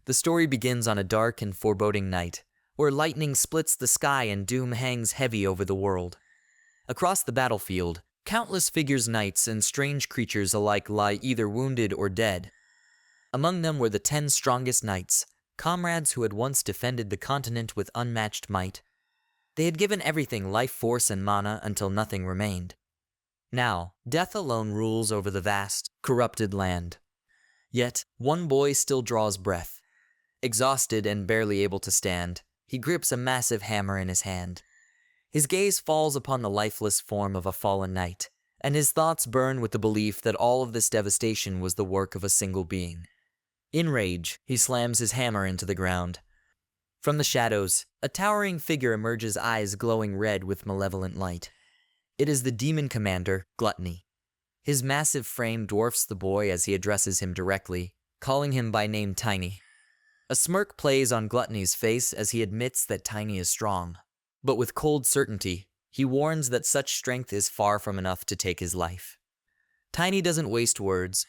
The story begins on a dark and foreboding night, where lightning splits the sky and doom hangs heavy over the world. Across the battlefield, countless figures, knights, and strange creatures alike lie either wounded or dead. Among them were the 10 strongest knights, comrades who had once defended the continent with unmatched might. They had given everything life force and mana until nothing remained. Now, death alone rules over the vast, corrupted land. Yet, one boy still draws breath. Exhausted and barely able to stand, he grips a massive hammer in his hand. His gaze falls upon the lifeless form of a fallen knight, and his thoughts burn with the belief that all of this devastation was the work of a single being. In rage, he slams his hammer into the ground. From the shadows, a towering figure emerges, eyes glowing red with malevolent light. It is the demon commander, Gluttony. His massive frame dwarfs the boy as he addresses him directly, calling him by name Tiny. A smirk plays on Gluttony's face as he admits that Tiny is strong. But with cold certainty, he warns that such strength is far from enough to take his life. Tiny doesn't waste words.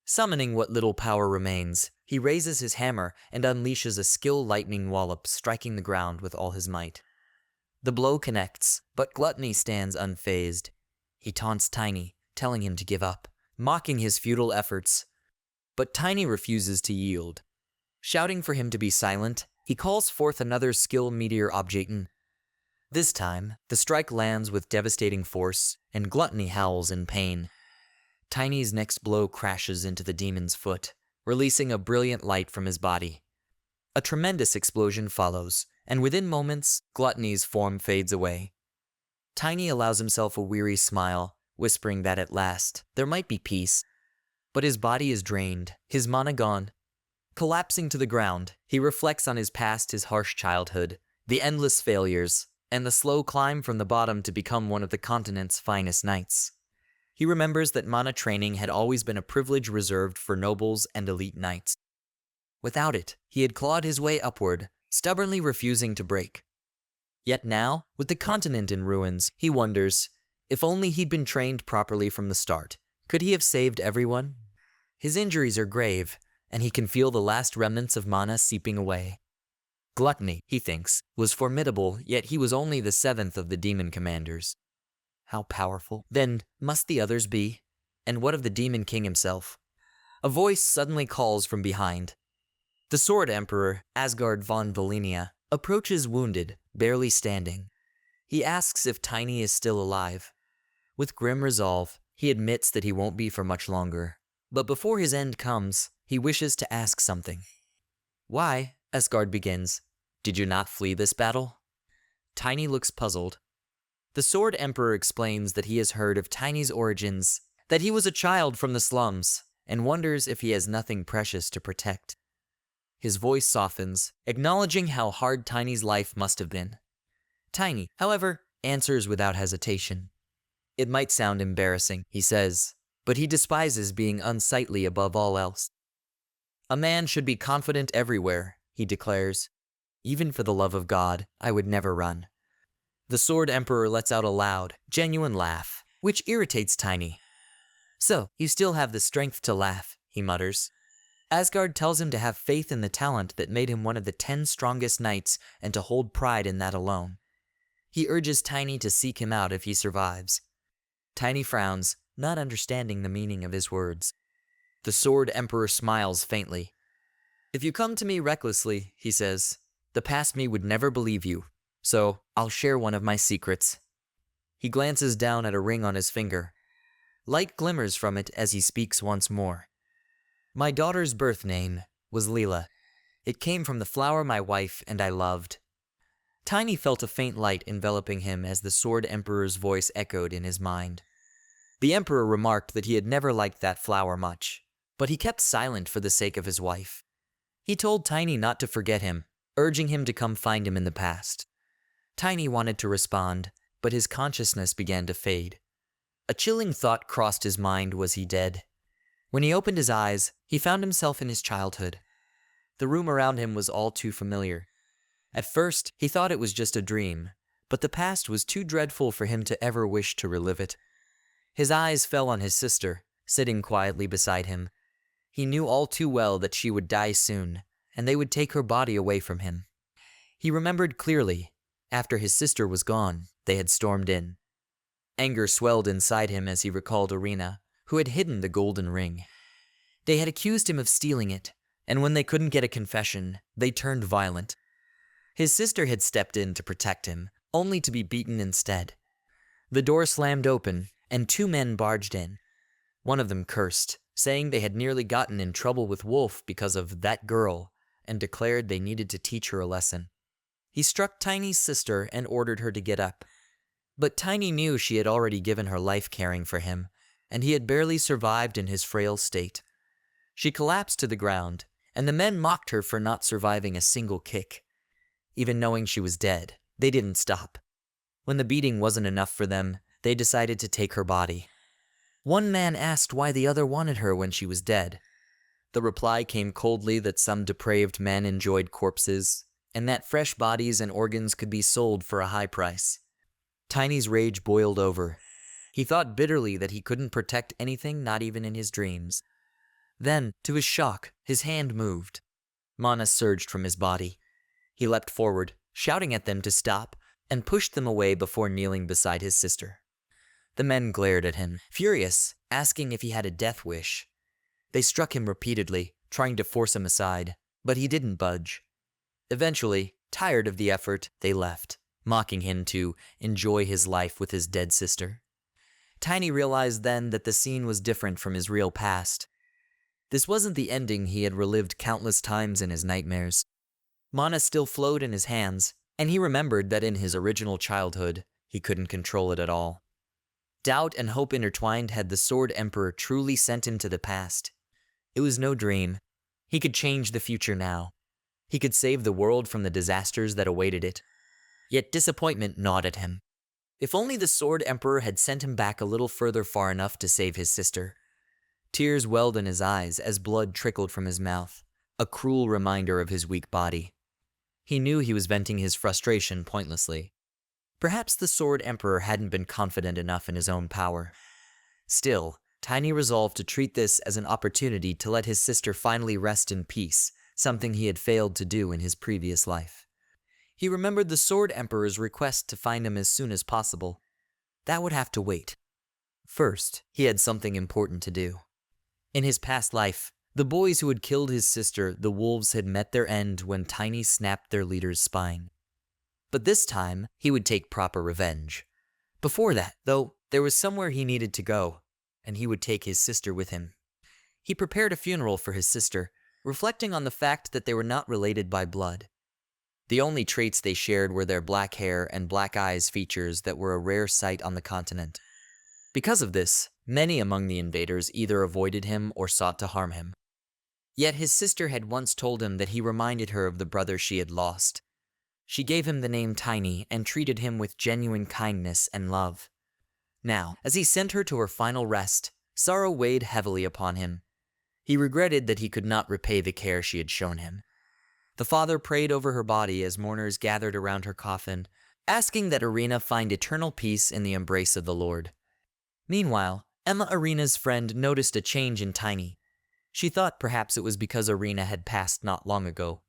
Summoning what little power remains, he raises his hammer and unleashes a skilled lightning wallop, striking the ground with all his might. The blow connects, but Gluttony stands unfazed. He taunts Tiny, telling him to give up, mocking his futile efforts. But Tiny refuses to yield. Shouting for him to be silent, he calls forth another skill meteor objecton. This time, the strike lands with devastating force, and Gluttony howls in pain. Tiny's next blow crashes into the demon's foot, releasing a brilliant light from his body. A tremendous explosion follows, and within moments, Gluttony's form fades away. Tiny allows himself a weary smile, whispering that at last, there might be peace. But his body is drained, his mana gone. Collapsing to the ground, he reflects on his past, his harsh childhood, the endless failures, and the slow climb from the bottom to become one of the continent's finest knights. He remembers that mana training had always been a privilege reserved for nobles and elite knights. Without it, he had clawed his way upward, stubbornly refusing to break. Yet now, with the continent in ruins, he wonders, if only he'd been trained properly from the start, could he have saved everyone? His injuries are grave, and he can feel the last remnants of mana seeping away. Gluttony, he thinks, was formidable, yet he was only the 7th of the demon commanders. How powerful, then, must the others be? And what of the demon king himself? A voice suddenly calls from behind. The Sword Emperor, Asgard von Volenia, approaches wounded, barely standing. He asks if Tiny is still alive. With grim resolve, he admits that he won't be for much longer. But before his end comes, he wishes to ask something. Why, Asgard begins, did you not flee this battle? Tiny looks puzzled. The Sword Emperor explains that he has heard of Tiny's origins, that he was a child from the slums, and wonders if he has nothing precious to protect. His voice softens, acknowledging how hard Tiny's life must have been. Tiny, however, answers without hesitation. It might sound embarrassing, he says, but he despises being unsightly above all else. A man should be confident everywhere, he declares. Even for the love of God, I would never run. The Sword Emperor lets out a loud, genuine laugh, which irritates Tiny. So, you still have the strength to laugh, he mutters. Asgard tells him to have faith in the talent that made him one of the 10 strongest knights and to hold pride in that alone. He urges Tiny to seek him out if he survives. Tiny frowns, not understanding the meaning of his words. The Sword Emperor smiles faintly. If you come to me recklessly, he says, the past me would never believe you, so I'll share one of my secrets. He glances down at a ring on his finger. Light glimmers from it as he speaks once more. My daughter's birth name was Leela. It came from the flower my wife and I loved. Tiny felt a faint light enveloping him as the Sword Emperor's voice echoed in his mind. The Emperor remarked that he had never liked that flower much, but he kept silent for the sake of his wife. He told Tiny not to forget him, urging him to come find him in the past. Tiny wanted to respond, but his consciousness began to fade. A chilling thought crossed his mind. Was he dead? When he opened his eyes, he found himself in his childhood. The room around him was all too familiar. At first, he thought it was just a dream, but the past was too dreadful for him to ever wish to relive it. His eyes fell on his sister, sitting quietly beside him. He knew all too well that she would die soon, and they would take her body away from him. He remembered clearly. After his sister was gone, they had stormed in. Anger swelled inside him as he recalled Arena, who had hidden the golden ring. They had accused him of stealing it, and when they couldn't get a confession, they turned violent. His sister had stepped in to protect him, only to be beaten instead. The door slammed open, and 2 men barged in. One of them cursed, saying they had nearly gotten in trouble with Wolf because of that girl, and declared they needed to teach her a lesson. He struck Tiny's sister and ordered her to get up. But Tiny knew she had already given her life caring for him, and he had barely survived in his frail state. She collapsed to the ground, and the men mocked her for not surviving a single kick. Even knowing she was dead, they didn't stop. When the beating wasn't enough for them, they decided to take her body. One man asked why the other wanted her when she was dead. The reply came coldly that some depraved men enjoyed corpses, and that fresh bodies and organs could be sold for a high price. Tiny's rage boiled over. He thought bitterly that he couldn't protect anything, not even in his dreams. Then, to his shock, his hand moved. Mana surged from his body. He leapt forward, shouting at them to stop, and pushed them away before kneeling beside his sister. The men glared at him, furious, asking if he had a death wish. They struck him repeatedly, trying to force him aside, but he didn't budge. Eventually, tired of the effort, they left, mocking him to enjoy his life with his dead sister. Tiny realized then that the scene was different from his real past. This wasn't the ending he had relived countless times in his nightmares. Mana still flowed in his hands, and he remembered that in his original childhood, he couldn't control it at all. Doubt and hope intertwined. Had the Sword Emperor truly sent him to the past? It was no dream. He could change the future now. He could save the world from the disasters that awaited it. Yet disappointment gnawed at him. If only the Sword Emperor had sent him back a little further far enough to save his sister. Tears welled in his eyes as blood trickled from his mouth, a cruel reminder of his weak body. He knew he was venting his frustration pointlessly. Perhaps the Sword Emperor hadn't been confident enough in his own power. Still, Tiny resolved to treat this as an opportunity to let his sister finally rest in peace, something he had failed to do in his previous life. He remembered the Sword Emperor's request to find him as soon as possible. That would have to wait. First, he had something important to do. In his past life, the boys who had killed his sister, the wolves, had met their end when Tiny snapped their leader's spine. But this time, he would take proper revenge. Before that, though, there was somewhere he needed to go, and he would take his sister with him. He prepared a funeral for his sister, reflecting on the fact that they were not related by blood. The only traits they shared were their black hair and black eyes, features that were a rare sight on the continent. Because of this, many among the invaders either avoided him or sought to harm him. Yet his sister had once told him that he reminded her of the brother she had lost. She gave him the name Tiny and treated him with genuine kindness and love. Now, as he sent her to her final rest, sorrow weighed heavily upon him. He regretted that he could not repay the care she had shown him. The father prayed over her body as mourners gathered around her coffin, asking that Arena find eternal peace in the embrace of the Lord. Meanwhile, Emma, Arena's friend, noticed a change in Tiny. She thought perhaps it was because Arena had passed not long ago.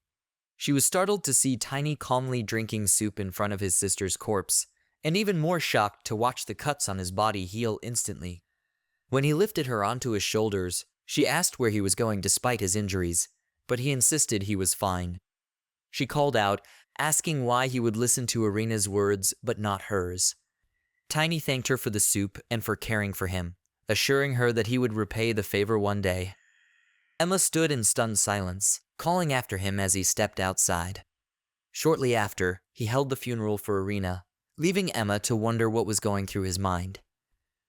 She was startled to see Tiny calmly drinking soup in front of his sister's corpse, and even more shocked to watch the cuts on his body heal instantly. When he lifted her onto his shoulders, she asked where he was going despite his injuries, but he insisted he was fine. She called out, asking why he would listen to Arena's words but not hers. Tiny thanked her for the soup and for caring for him, assuring her that he would repay the favor one day. Emma stood in stunned silence, calling after him as he stepped outside. Shortly after, he held the funeral for Arena, leaving Emma to wonder what was going through his mind.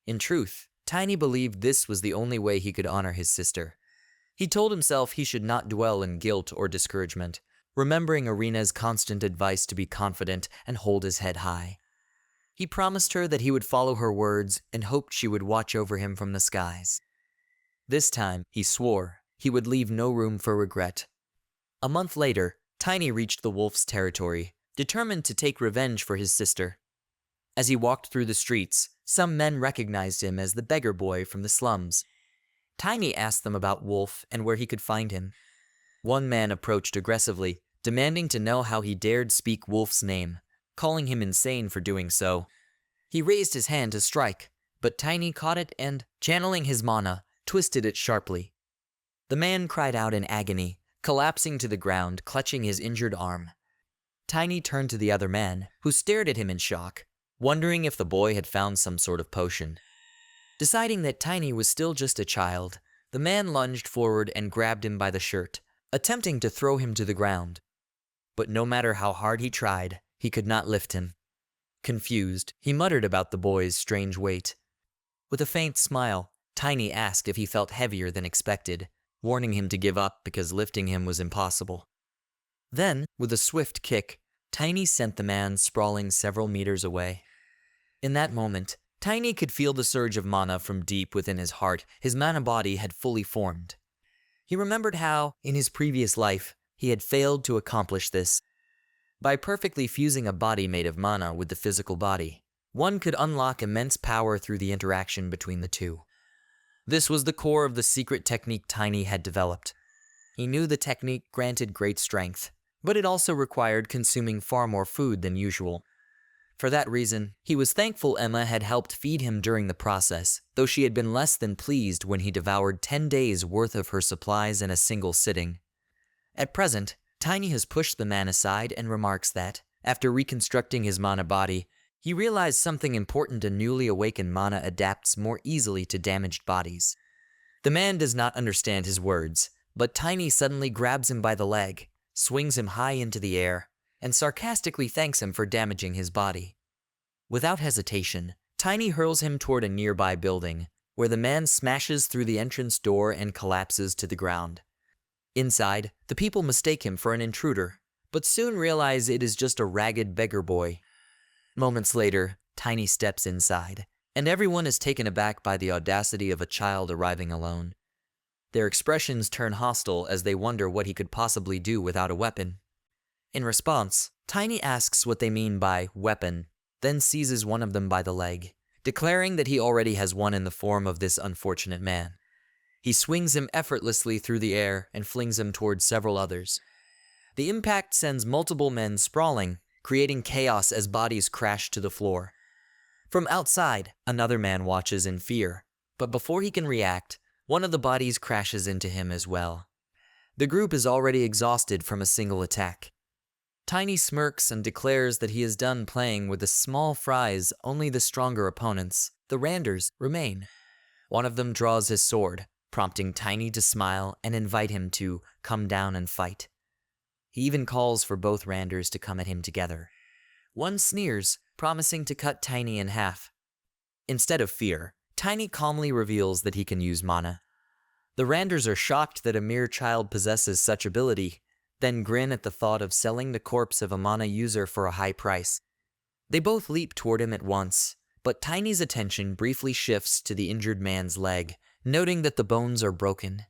In truth, Tiny believed this was the only way he could honor his sister. He told himself he should not dwell in guilt or discouragement, remembering Arena's constant advice to be confident and hold his head high. He promised her that he would follow her words and hoped she would watch over him from the skies. This time, he swore, he would leave no room for regret. A month later, Tiny reached the wolf's territory, determined to take revenge for his sister. As he walked through the streets, some men recognized him as the beggar boy from the slums. Tiny asked them about Wolf and where he could find him. One man approached aggressively, demanding to know how he dared speak Wolf's name, calling him insane for doing so. He raised his hand to strike, but Tiny caught it and, channeling his mana, twisted it sharply. The man cried out in agony, collapsing to the ground, clutching his injured arm. Tiny turned to the other man, who stared at him in shock, wondering if the boy had found some sort of potion. Deciding that Tiny was still just a child, the man lunged forward and grabbed him by the shirt, attempting to throw him to the ground. But no matter how hard he tried, he could not lift him. Confused, he muttered about the boy's strange weight. With a faint smile, Tiny asked if he felt heavier than expected, warning him to give up because lifting him was impossible. Then, with a swift kick, Tiny sent the man sprawling several meters away. In that moment, Tiny could feel the surge of mana from deep within his heart. His mana body had fully formed. He remembered how, in his previous life, he had failed to accomplish this. By perfectly fusing a body made of mana with the physical body, one could unlock immense power through the interaction between the two. This was the core of the secret technique Tiny had developed. He knew the technique granted great strength, but it also required consuming far more food than usual. For that reason, he was thankful Emma had helped feed him during the process, though she had been less than pleased when he devoured 10 days' worth of her supplies in a single sitting. At present, Tiny has pushed the man aside and remarks that, after reconstructing his mana body, he realized something important: a newly awakened mana adapts more easily to damaged bodies. The man does not understand his words, but Tiny suddenly grabs him by the leg, swings him high into the air, and sarcastically thanks him for damaging his body. Without hesitation, Tiny hurls him toward a nearby building, where the man smashes through the entrance door and collapses to the ground. Inside, the people mistake him for an intruder, but soon realize it is just a ragged beggar boy. Moments later, Tiny steps inside, and everyone is taken aback by the audacity of a child arriving alone. Their expressions turn hostile as they wonder what he could possibly do without a weapon. In response, Tiny asks what they mean by weapon, then seizes one of them by the leg, declaring that he already has one in the form of this unfortunate man. He swings him effortlessly through the air and flings him towards several others. The impact sends multiple men sprawling, creating chaos as bodies crash to the floor. From outside, another man watches in fear, but before he can react, one of the bodies crashes into him as well. The group is already exhausted from a single attack. Tiny smirks and declares that he is done playing with the small fries. Only the stronger opponents, the Randers, remain. One of them draws his sword, prompting Tiny to smile and invite him to come down and fight. He even calls for both Randers to come at him together. One sneers, promising to cut Tiny in half. Instead of fear, Tiny calmly reveals that he can use mana. The Randers are shocked that a mere child possesses such ability, then grin at the thought of selling the corpse of a mana user for a high price. They both leap toward him at once, but Tiny's attention briefly shifts to the injured man's leg, noting that the bones are broken.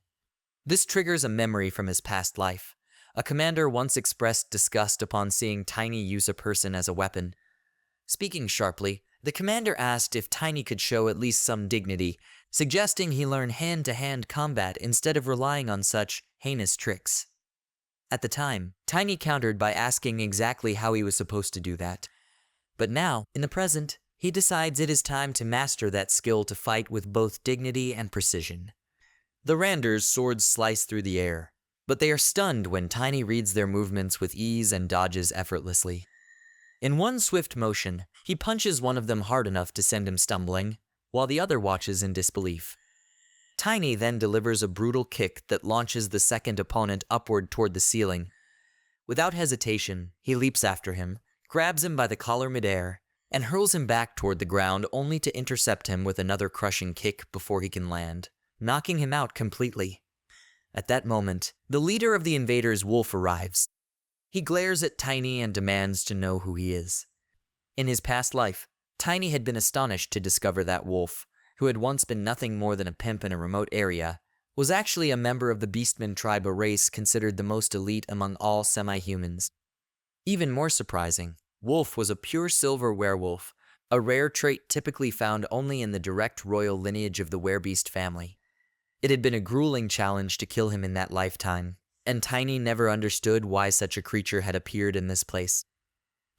This triggers a memory from his past life. A commander once expressed disgust upon seeing Tiny use a person as a weapon. Speaking sharply, the commander asked if Tiny could show at least some dignity, suggesting he learn hand-to-hand combat instead of relying on such heinous tricks. At the time, Tiny countered by asking exactly how he was supposed to do that. But now, in the present, he decides it is time to master that skill to fight with both dignity and precision. The Randers' swords slice through the air, but they are stunned when Tiny reads their movements with ease and dodges effortlessly. In one swift motion, he punches one of them hard enough to send him stumbling, while the other watches in disbelief. Tiny then delivers a brutal kick that launches the second opponent upward toward the ceiling. Without hesitation, he leaps after him, grabs him by the collar midair, and hurls him back toward the ground only to intercept him with another crushing kick before he can land, knocking him out completely. At that moment, the leader of the invaders, Wolf, arrives. He glares at Tiny and demands to know who he is. In his past life, Tiny had been astonished to discover that Wolf, who had once been nothing more than a pimp in a remote area, was actually a member of the Beastmen tribe, a race considered the most elite among all semi-humans. Even more surprising, Wolf was a pure silver werewolf, a rare trait typically found only in the direct royal lineage of the werebeast family. It had been a grueling challenge to kill him in that lifetime, and Tiny never understood why such a creature had appeared in this place.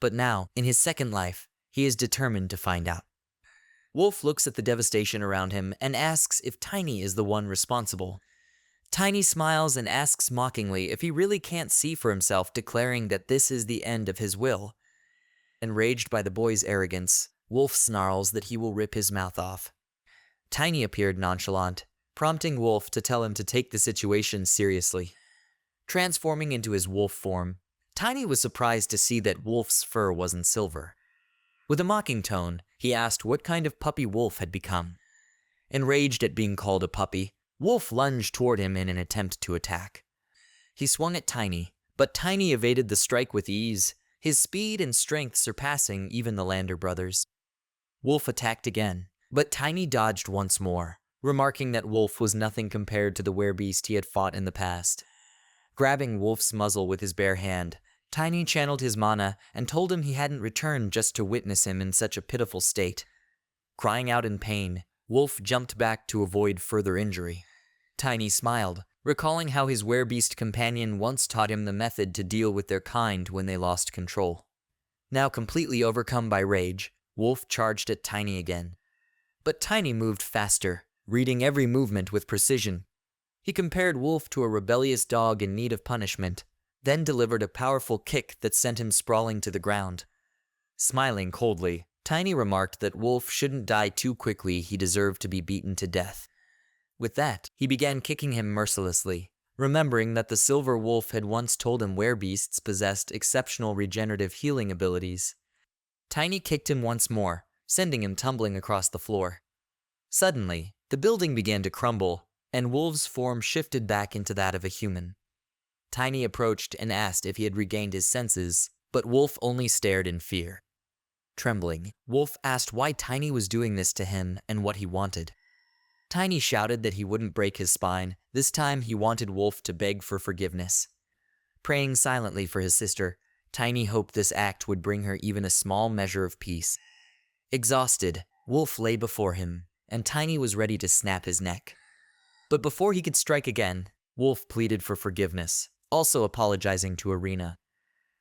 But now, in his second life, he is determined to find out. Wolf looks at the devastation around him and asks if Tiny is the one responsible. Tiny smiles and asks mockingly if he really can't see for himself, declaring that this is the end of his will. Enraged by the boy's arrogance, Wolf snarls that he will rip his mouth off. Tiny appeared nonchalant, prompting Wolf to tell him to take the situation seriously. Transforming into his wolf form, Tiny was surprised to see that Wolf's fur wasn't silver. With a mocking tone, he asked what kind of puppy Wolf had become. Enraged at being called a puppy, Wolf lunged toward him in an attempt to attack. He swung at Tiny, but Tiny evaded the strike with ease, his speed and strength surpassing even the Lander brothers. Wolf attacked again, but Tiny dodged once more, remarking that Wolf was nothing compared to the werebeast he had fought in the past. Grabbing Wolf's muzzle with his bare hand, Tiny channeled his mana and told him he hadn't returned just to witness him in such a pitiful state. Crying out in pain, Wolf jumped back to avoid further injury. Tiny smiled, recalling how his werebeast companion once taught him the method to deal with their kind when they lost control. Now completely overcome by rage, Wolf charged at Tiny again. But Tiny moved faster, reading every movement with precision. He compared Wolf to a rebellious dog in need of punishment, then delivered a powerful kick that sent him sprawling to the ground. Smiling coldly, Tiny remarked that Wolf shouldn't die too quickly, he deserved to be beaten to death. With that, he began kicking him mercilessly, remembering that the silver wolf had once told him werebeasts possessed exceptional regenerative healing abilities. Tiny kicked him once more, sending him tumbling across the floor. Suddenly, the building began to crumble, and Wolf's form shifted back into that of a human. Tiny approached and asked if he had regained his senses, but Wolf only stared in fear. Trembling, Wolf asked why Tiny was doing this to him and what he wanted. Tiny shouted that he wouldn't break his spine. This time he wanted Wolf to beg for forgiveness. Praying silently for his sister, Tiny hoped this act would bring her even a small measure of peace. Exhausted, Wolf lay before him, and Tiny was ready to snap his neck. But before he could strike again, Wolf pleaded for forgiveness, also apologizing to Arena.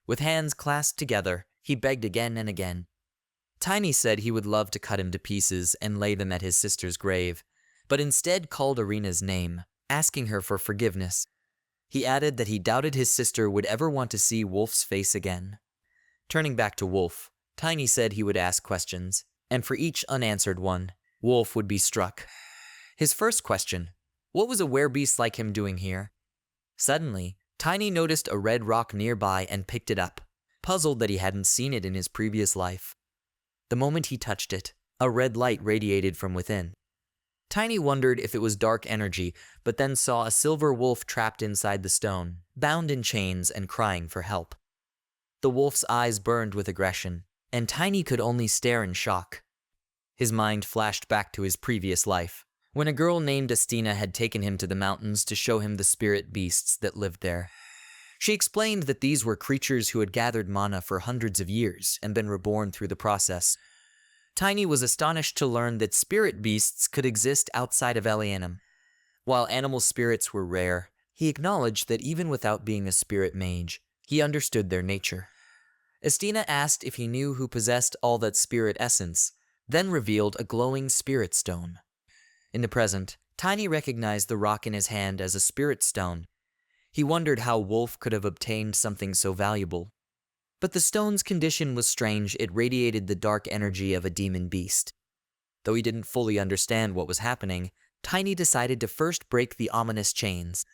With hands clasped together, he begged again and again. Tiny said he would love to cut him to pieces and lay them at his sister's grave, but instead called Arena's name, asking her for forgiveness. He added that he doubted his sister would ever want to see Wolf's face again. Turning back to Wolf, Tiny said he would ask questions, and for each unanswered one, Wolf would be struck. His first question: what was a werebeast like him doing here? Suddenly, Tiny noticed a red rock nearby and picked it up, puzzled that he hadn't seen it in his previous life. The moment he touched it, a red light radiated from within. Tiny wondered if it was dark energy, but then saw a silver wolf trapped inside the stone, bound in chains and crying for help. The wolf's eyes burned with aggression, and Tiny could only stare in shock. His mind flashed back to his previous life, when a girl named Estina had taken him to the mountains to show him the spirit beasts that lived there. She explained that these were creatures who had gathered mana for hundreds of years and been reborn through the process. Tiny was astonished to learn that spirit beasts could exist outside of Elianum. While animal spirits were rare, he acknowledged that even without being a spirit mage, he understood their nature. Estina asked if he knew who possessed all that spirit essence, then revealed a glowing spirit stone. In the present, Tiny recognized the rock in his hand as a spirit stone. He wondered how Wolf could have obtained something so valuable. But the stone's condition was strange. It radiated the dark energy of a demon beast. Though he didn't fully understand what was happening, Tiny decided to first break the ominous chains.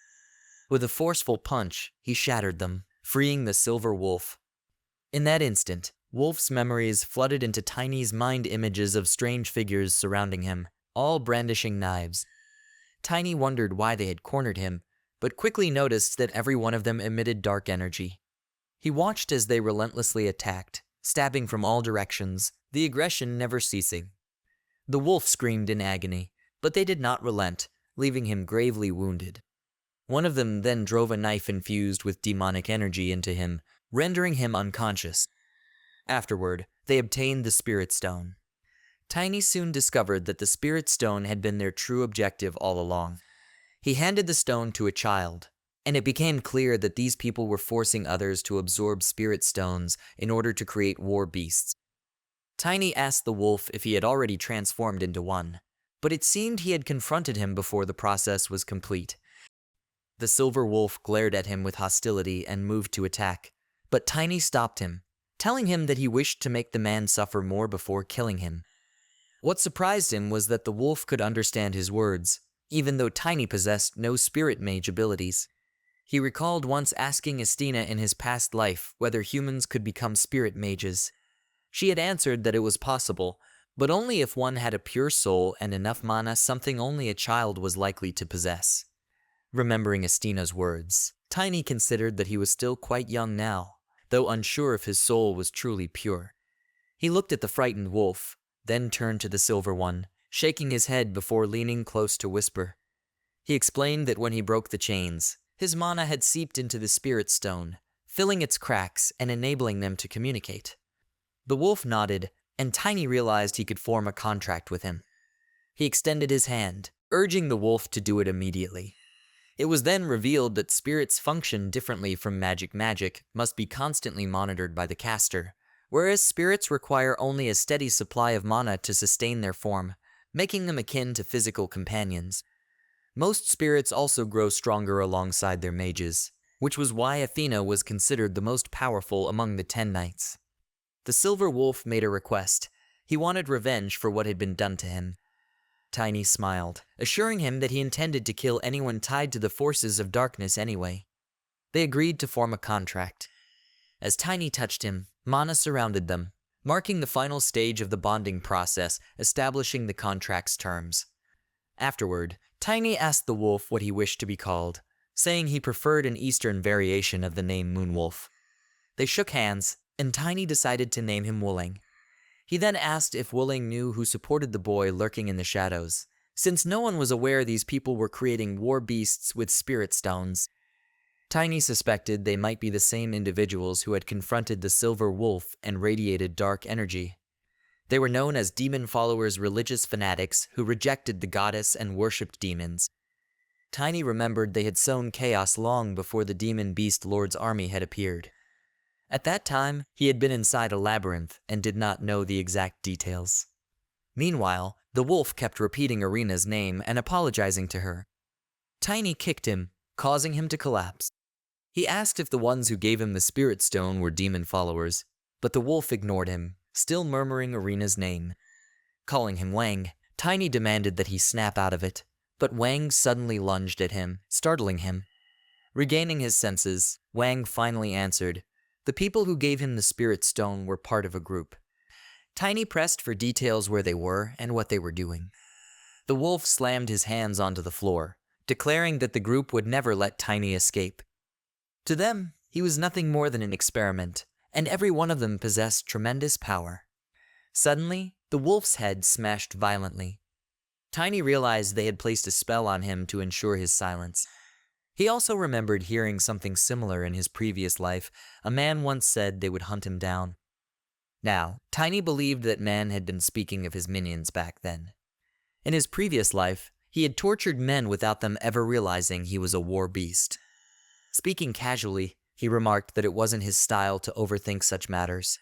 With a forceful punch, he shattered them, freeing the silver wolf. In that instant, Wolf's memories flooded into Tiny's mind, images of strange figures surrounding him, all brandishing knives. Tiny wondered why they had cornered him, but quickly noticed that every one of them emitted dark energy. He watched as they relentlessly attacked, stabbing from all directions, the aggression never ceasing. The wolf screamed in agony, but they did not relent, leaving him gravely wounded. One of them then drove a knife infused with demonic energy into him, rendering him unconscious. Afterward, they obtained the Spirit Stone. Tiny soon discovered that the Spirit Stone had been their true objective all along. He handed the stone to a child, and it became clear that these people were forcing others to absorb spirit stones in order to create war beasts. Tiny asked the wolf if he had already transformed into one, but it seemed he had confronted him before the process was complete. The silver wolf glared at him with hostility and moved to attack, but Tiny stopped him, telling him that he wished to make the man suffer more before killing him. What surprised him was that the wolf could understand his words, even though Tiny possessed no spirit mage abilities. He recalled once asking Estina in his past life whether humans could become spirit mages. She had answered that it was possible, but only if one had a pure soul and enough mana, something only a child was likely to possess. Remembering Estina's words, Tiny considered that he was still quite young now, though unsure if his soul was truly pure. He looked at the frightened wolf, then turned to the silver one, shaking his head before leaning close to whisper. He explained that when he broke the chains, his mana had seeped into the spirit stone, filling its cracks and enabling them to communicate. The wolf nodded, and Tiny realized he could form a contract with him. He extended his hand, urging the wolf to do it immediately. It was then revealed that spirits function differently from magic must be constantly monitored by the caster, whereas spirits require only a steady supply of mana to sustain their form, making them akin to physical companions. Most spirits also grow stronger alongside their mages, which was why Athena was considered the most powerful among the 10 knights. The silver wolf made a request. He wanted revenge for what had been done to him. Tiny smiled, assuring him that he intended to kill anyone tied to the forces of darkness anyway. They agreed to form a contract. As Tiny touched him, mana surrounded them, marking the final stage of the bonding process, establishing the contract's terms. Afterward, Tiny asked the wolf what he wished to be called, saying he preferred an eastern variation of the name Moonwolf. They shook hands, and Tiny decided to name him Wooling. He then asked if Wooling knew who supported the boy lurking in the shadows, since no one was aware these people were creating war beasts with spirit stones. Tiny suspected they might be the same individuals who had confronted the silver wolf and radiated dark energy. They were known as demon followers, religious fanatics who rejected the goddess and worshipped demons. Tiny remembered they had sown chaos long before the demon beast lord's army had appeared. At that time, he had been inside a labyrinth and did not know the exact details. Meanwhile, the wolf kept repeating Irina's name and apologizing to her. Tiny kicked him, causing him to collapse. He asked if the ones who gave him the spirit stone were demon followers, but the wolf ignored him, still murmuring Irina's name. Calling him Wang, Tiny demanded that he snap out of it, but Wang suddenly lunged at him, startling him. Regaining his senses, Wang finally answered. The people who gave him the spirit stone were part of a group. Tiny pressed for details where they were and what they were doing. The wolf slammed his hands onto the floor, declaring that the group would never let Tiny escape. To them, he was nothing more than an experiment, and every one of them possessed tremendous power. Suddenly, the wolf's head smashed violently. Tiny realized they had placed a spell on him to ensure his silence. He also remembered hearing something similar in his previous life. A man once said they would hunt him down. Now, Tiny believed that man had been speaking of his minions back then. In his previous life, he had tortured men without them ever realizing he was a war beast. Speaking casually, he remarked that it wasn't his style to overthink such matters.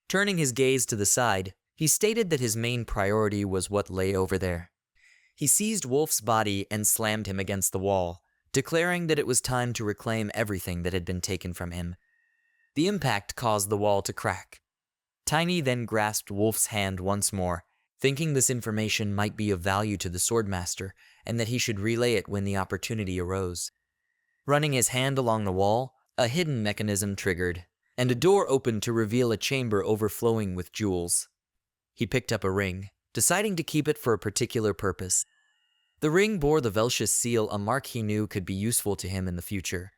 Turning his gaze to the side, he stated that his main priority was what lay over there. He seized Wolf's body and slammed him against the wall, declaring that it was time to reclaim everything that had been taken from him. The impact caused the wall to crack. Tiny then grasped Wolf's hand once more, thinking this information might be of value to the swordmaster and that he should relay it when the opportunity arose. Running his hand along the wall, a hidden mechanism triggered, and a door opened to reveal a chamber overflowing with jewels. He picked up a ring, deciding to keep it for a particular purpose. The ring bore the Velshus seal, a mark he knew could be useful to him in the future.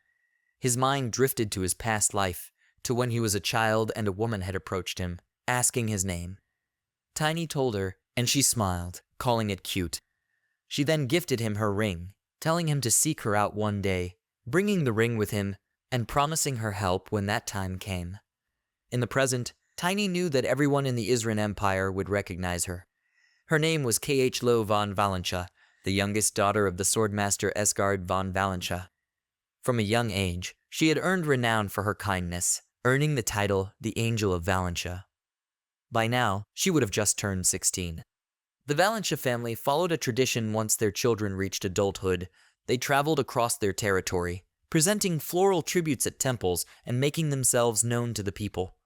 His mind drifted to his past life, to when he was a child and a woman had approached him, asking his name. Tiny told her, and she smiled, calling it cute. She then gifted him her ring, telling him to seek her out one day, bringing the ring with him, and promising her help when that time came. In the present, Tiny knew that everyone in the Isran Empire would recognize her. Her name was Yahello von Valentia, the youngest daughter of the swordmaster Esgard von Valentia. From a young age, she had earned renown for her kindness, earning the title the Angel of Valentia. By now, she would have just turned 16. The Valentia family followed a tradition once their children reached adulthood. They traveled across their territory, presenting floral tributes at temples and making themselves known to the people.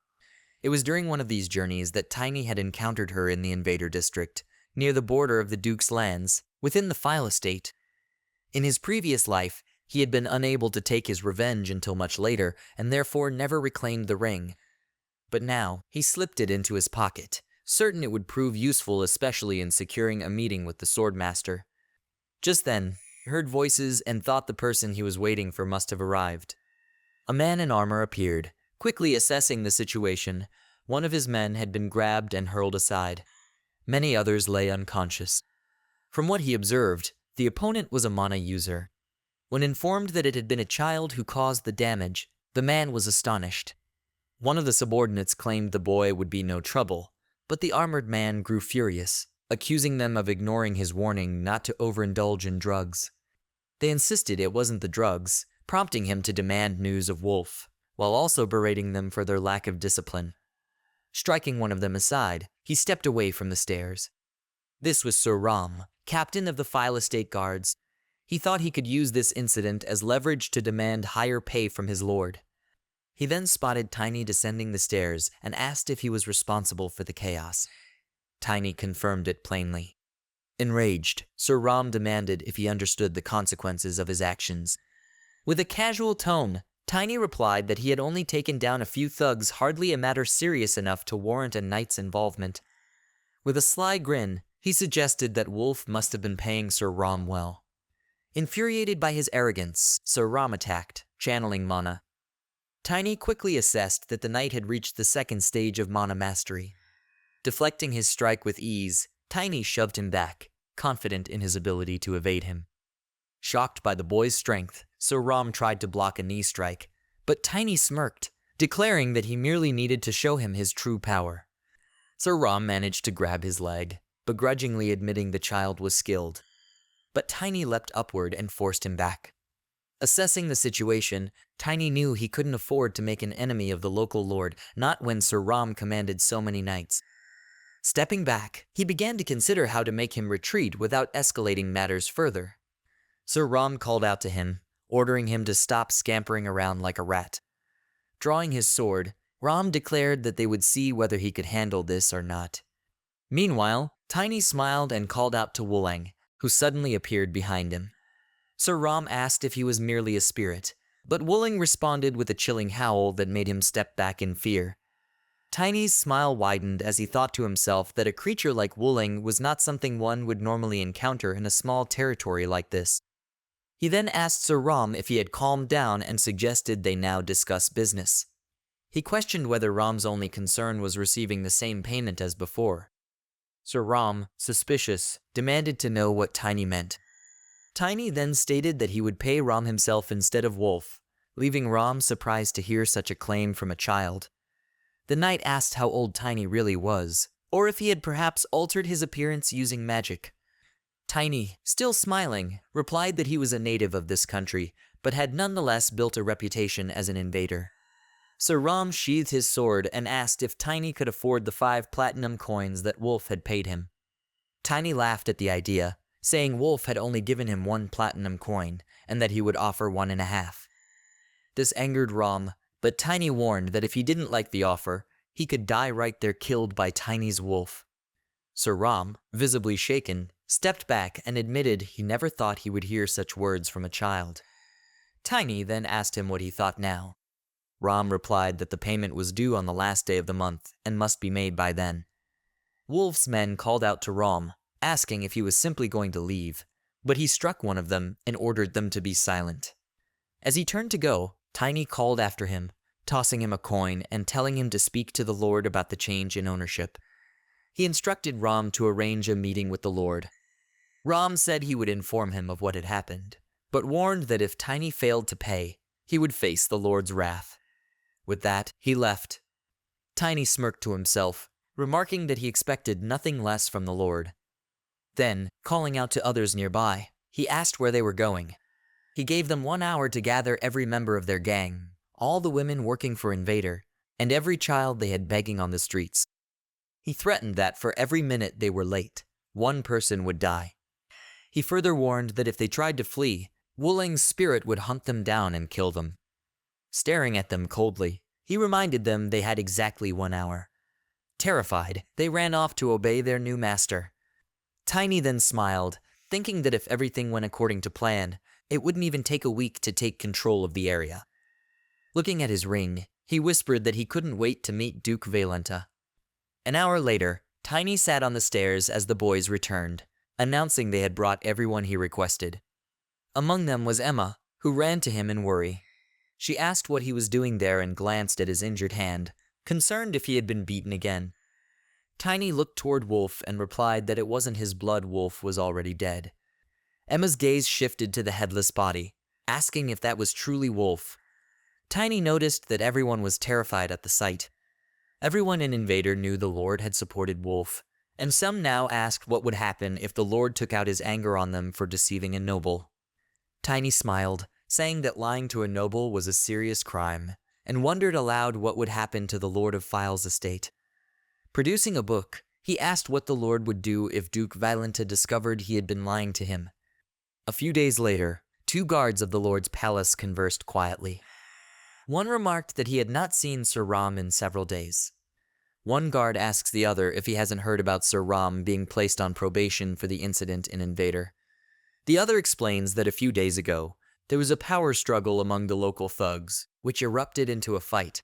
It was during one of these journeys that Tiny had encountered her in the Invader District, near the border of the Duke's lands, within the File Estate. In his previous life, he had been unable to take his revenge until much later, and therefore never reclaimed the ring. But now, he slipped it into his pocket, certain it would prove useful especially in securing a meeting with the Swordmaster. Just then, he heard voices and thought the person he was waiting for must have arrived. A man in armor appeared, quickly assessing the situation. One of his men had been grabbed and hurled aside. Many others lay unconscious. From what he observed, the opponent was a mana user. When informed that it had been a child who caused the damage, the man was astonished. One of the subordinates claimed the boy would be no trouble, but the armored man grew furious, accusing them of ignoring his warning not to overindulge in drugs. They insisted it wasn't the drugs, prompting him to demand news of Wolf, while also berating them for their lack of discipline. Striking one of them aside, he stepped away from the stairs. This was Sir Ram, captain of the File Estate Guards. He thought he could use this incident as leverage to demand higher pay from his lord. He then spotted Tiny descending the stairs and asked if he was responsible for the chaos. Tiny confirmed it plainly. Enraged, Sir Ram demanded if he understood the consequences of his actions. With a casual tone, Tiny replied that he had only taken down a few thugs, hardly a matter serious enough to warrant a knight's involvement. With a sly grin, he suggested that Wolf must have been paying Sir Ram well. Infuriated by his arrogance, Sir Ram attacked, channeling mana. Tiny quickly assessed that the knight had reached the second stage of mana mastery. Deflecting his strike with ease, Tiny shoved him back, confident in his ability to evade him. Shocked by the boy's strength, Sir Ram tried to block a knee strike, but Tiny smirked, declaring that he merely needed to show him his true power. Sir Ram managed to grab his leg, begrudgingly admitting the child was skilled. But Tiny leapt upward and forced him back. Assessing the situation, Tiny knew he couldn't afford to make an enemy of the local lord, not when Sir Ram commanded so many knights. Stepping back, he began to consider how to make him retreat without escalating matters further. Sir Ram called out to him, ordering him to stop scampering around like a rat. Drawing his sword, Ram declared that they would see whether he could handle this or not. Meanwhile, Tiny smiled and called out to Wulang, who suddenly appeared behind him. Sir Ram asked if he was merely a spirit, but Wulang responded with a chilling howl that made him step back in fear. Tiny's smile widened as he thought to himself that a creature like Wulang was not something one would normally encounter in a small territory like this. He then asked Sir Ram if he had calmed down and suggested they now discuss business. He questioned whether Ram's only concern was receiving the same payment as before. Sir Ram, suspicious, demanded to know what Tiny meant. Tiny then stated that he would pay Ram himself instead of Wolf, leaving Ram surprised to hear such a claim from a child. The knight asked how old Tiny really was, or if he had perhaps altered his appearance using magic. Tiny, still smiling, replied that he was a native of this country, but had nonetheless built a reputation as an invader. Sir Ram sheathed his sword and asked if Tiny could afford the 5 platinum coins that Wolf had paid him. Tiny laughed at the idea, saying Wolf had only given him 1 platinum coin, and that he would offer 1.5. This angered Ram, but Tiny warned that if he didn't like the offer, he could die right there killed by Tiny's wolf. Sir Ram, visibly shaken, stepped back and admitted he never thought he would hear such words from a child. Tiny then asked him what he thought now. Ram replied that the payment was due on the last day of the month and must be made by then. Wolf's men called out to Ram, asking if he was simply going to leave, but he struck one of them and ordered them to be silent. As he turned to go, Tiny called after him, tossing him a coin and telling him to speak to the Lord about the change in ownership. He instructed Ram to arrange a meeting with the Lord. Ram said he would inform him of what had happened, but warned that if Tiny failed to pay, he would face the Lord's wrath. With that, he left. Tiny smirked to himself, remarking that he expected nothing less from the Lord. Then, calling out to others nearby, he asked where they were going. He gave them 1 hour to gather every member of their gang, all the women working for Invader, and every child they had begging on the streets. He threatened that for every minute they were late, one person would die. He further warned that if they tried to flee, Wuling's spirit would hunt them down and kill them. Staring at them coldly, he reminded them they had exactly 1 hour. Terrified, they ran off to obey their new master. Tiny then smiled, thinking that if everything went according to plan, it wouldn't even take a week to take control of the area. Looking at his ring, he whispered that he couldn't wait to meet Duke Valenta. An hour later, Tiny sat on the stairs as the boys returned, announcing they had brought everyone he requested. Among them was Emma, who ran to him in worry. She asked what he was doing there and glanced at his injured hand, concerned if he had been beaten again. Tiny looked toward Wolf and replied that it wasn't his blood. Wolf was already dead. Emma's gaze shifted to the headless body, asking if that was truly Wolf. Tiny noticed that everyone was terrified at the sight. Everyone in Invader knew the Lord had supported Wolf, and some now asked what would happen if the Lord took out his anger on them for deceiving a noble. Tiny smiled, saying that lying to a noble was a serious crime, and wondered aloud what would happen to the Lord of File's estate. Producing a book, he asked what the Lord would do if Duke Valenta discovered he had been lying to him. A few days later, 2 guards of the Lord's palace conversed quietly. One remarked that he had not seen Sir Ram in several days. One guard asks the other if he hasn't heard about Sir Ram being placed on probation for the incident in Invader. The other explains that a few days ago, there was a power struggle among the local thugs, which erupted into a fight.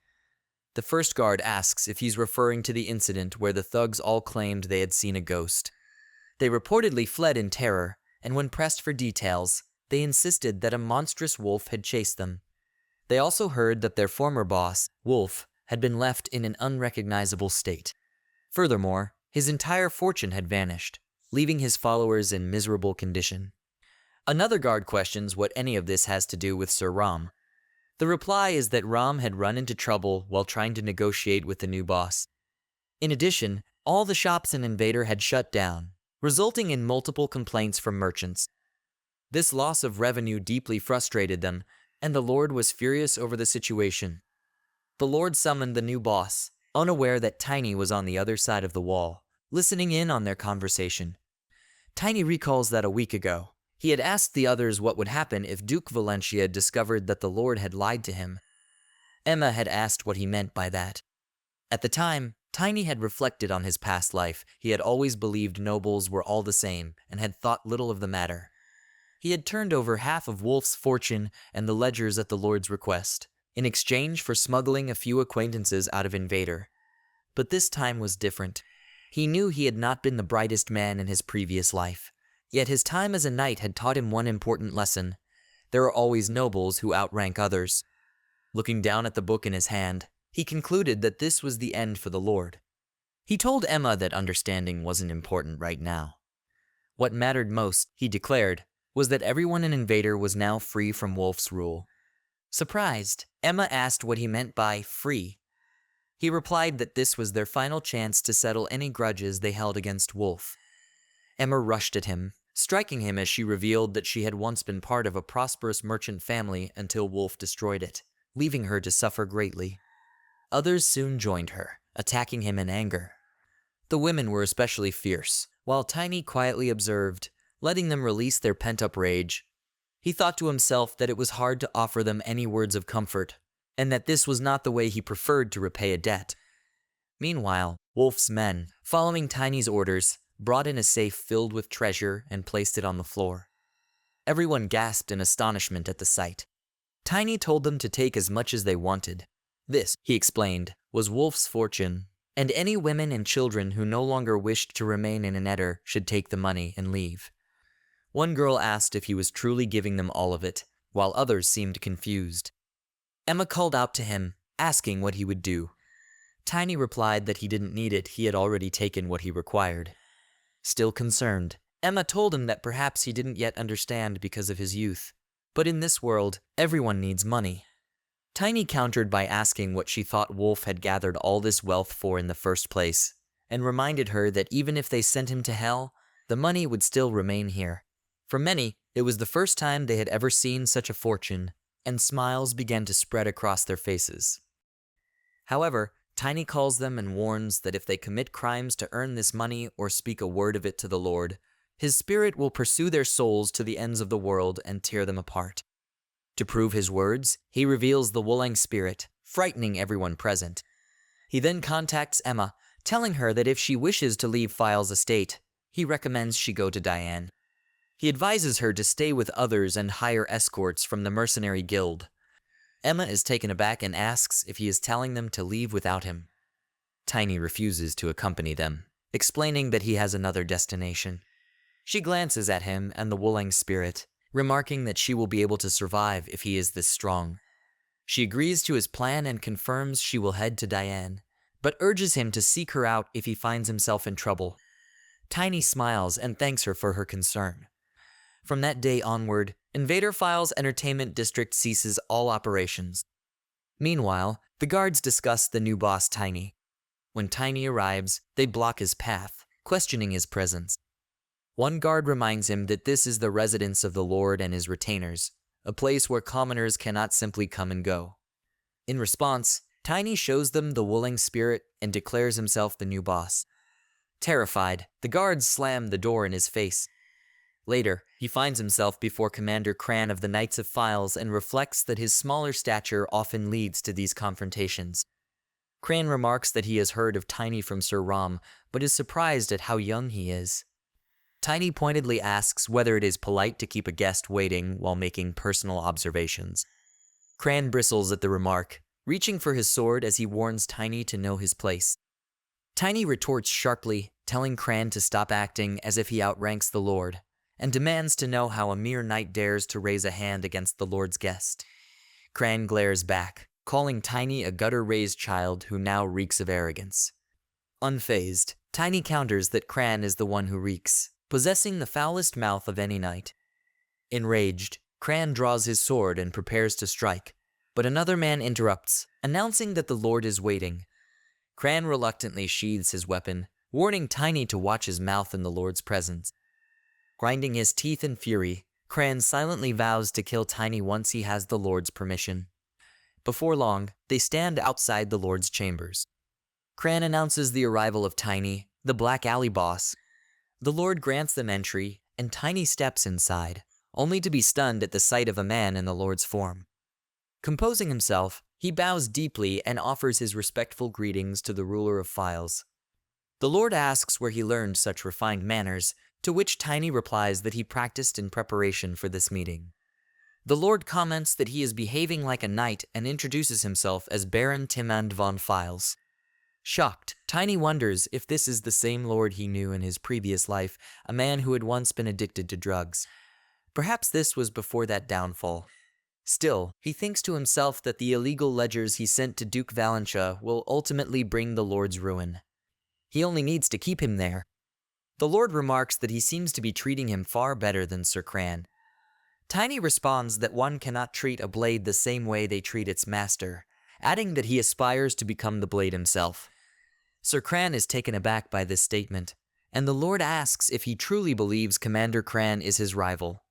The first guard asks if he's referring to the incident where the thugs all claimed they had seen a ghost. They reportedly fled in terror, and when pressed for details, they insisted that a monstrous wolf had chased them. They also heard that their former boss, Wolf, had been left in an unrecognizable state. Furthermore, his entire fortune had vanished, leaving his followers in miserable condition. Another guard questions what any of this has to do with Sir Ram. The reply is that Ram had run into trouble while trying to negotiate with the new boss. In addition, all the shops in Invader had shut down, resulting in multiple complaints from merchants. This loss of revenue deeply frustrated them, and the Lord was furious over the situation. The Lord summoned the new boss, unaware that Tiny was on the other side of the wall, listening in on their conversation. Tiny recalls that a week ago, he had asked the others what would happen if Duke Valentia discovered that the Lord had lied to him. Emma had asked what he meant by that. At the time, Tiny had reflected on his past life. He had always believed nobles were all the same and had thought little of the matter. He had turned over half of Wolf's fortune and the ledgers at the Lord's request, in exchange for smuggling a few acquaintances out of Invader. But this time was different. He knew he had not been the brightest man in his previous life. Yet his time as a knight had taught him one important lesson. There are always nobles who outrank others. Looking down at the book in his hand, he concluded that this was the end for the Lord. He told Emma that understanding wasn't important right now. What mattered most, he declared, was that everyone in Invader was now free from Wolf's rule. Surprised, Emma asked what he meant by free. He replied that this was their final chance to settle any grudges they held against Wolf. Emma rushed at him, striking him as she revealed that she had once been part of a prosperous merchant family until Wolf destroyed it, leaving her to suffer greatly. Others soon joined her, attacking him in anger. The women were especially fierce, while Tiny quietly observed, letting them release their pent-up rage. He thought to himself that it was hard to offer them any words of comfort, and that this was not the way he preferred to repay a debt. Meanwhile, Wolf's men, following Tiny's orders, brought in a safe filled with treasure and placed it on the floor. Everyone gasped in astonishment at the sight. Tiny told them to take as much as they wanted. This, he explained, was Wolf's fortune, and any women and children who no longer wished to remain in Invader should take the money and leave. One girl asked if he was truly giving them all of it, while others seemed confused. Emma called out to him, asking what he would do. Tiny replied that he didn't need it, he had already taken what he required. Still concerned, Emma told him that perhaps he didn't yet understand because of his youth. But in this world, everyone needs money. Tiny countered by asking what she thought Wolf had gathered all this wealth for in the first place, and reminded her that even if they sent him to hell, the money would still remain here. For many, It was the first time they had ever seen such a fortune, and smiles began to spread across their faces. However, Tiny calls them and warns that if they commit crimes to earn this money or speak a word of it to the Lord, his spirit will pursue their souls to the ends of the world and tear them apart. To prove his words, he reveals the Wulang spirit, frightening everyone present. He then contacts Emma, telling her that if she wishes to leave File's estate, he recommends she go to Diane. He advises her to stay with others and hire escorts from the mercenary guild. Emma is taken aback and asks if he is telling them to leave without him. Tiny refuses to accompany them, explaining that he has another destination. She glances at him and the Wulang spirit, remarking that she will be able to survive if he is this strong. She agrees to his plan and confirms she will head to Diane, but urges him to seek her out if he finds himself in trouble. Tiny smiles and thanks her for her concern. From that day onward, Invader File's entertainment district ceases all operations. Meanwhile, the guards discuss the new boss, Tiny. When Tiny arrives, they block his path, questioning his presence. One guard reminds him that this is the residence of the Lord and his retainers, a place where commoners cannot simply come and go. In response, Tiny shows them the Wulang spirit and declares himself the new boss. Terrified, the guards slam the door in his face. Later, he finds himself before Commander Cran of the Knights of Files and reflects that his smaller stature often leads to these confrontations. Cran remarks that he has heard of Tiny from Sir Ram, but is surprised at how young he is. Tiny pointedly asks whether it is polite to keep a guest waiting while making personal observations. Cran bristles at the remark, reaching for his sword as he warns Tiny to know his place. Tiny retorts sharply, telling Cran to stop acting as if he outranks the Lord, and demands to know how a mere knight dares to raise a hand against the Lord's guest. Cran glares back, calling Tiny a gutter-raised child who now reeks of arrogance. Unfazed, Tiny counters that Cran is the one who reeks, possessing the foulest mouth of any knight. Enraged, Cran draws his sword and prepares to strike, but another man interrupts, announcing that the Lord is waiting. Cran reluctantly sheathes his weapon, warning Tiny to watch his mouth in the Lord's presence. Grinding his teeth in fury, Cran silently vows to kill Tiny once he has the Lord's permission. Before long, they stand outside the Lord's chambers. Cran announces the arrival of Tiny, the Black Alley boss. The Lord grants them entry, and Tiny steps inside, only to be stunned at the sight of a man in the Lord's form. Composing himself, he bows deeply and offers his respectful greetings to the ruler of Files. The Lord asks where he learned such refined manners, to which Tiny replies that he practiced in preparation for this meeting. The Lord comments that he is behaving like a knight and introduces himself as Baron Timand von Files. Shocked, Tiny wonders if this is the same Lord he knew in his previous life, a man who had once been addicted to drugs. Perhaps this was before that downfall. Still, he thinks to himself that the illegal ledgers he sent to Duke Valentia will ultimately bring the Lord's ruin. He only needs to keep him there. The Lord remarks that he seems to be treating him far better than Sir Cran. Tiny responds that one cannot treat a blade the same way they treat its master, adding that he aspires to become the blade himself. Sir Cran is taken aback by this statement, and the Lord asks if he truly believes Commander Cran is his rival.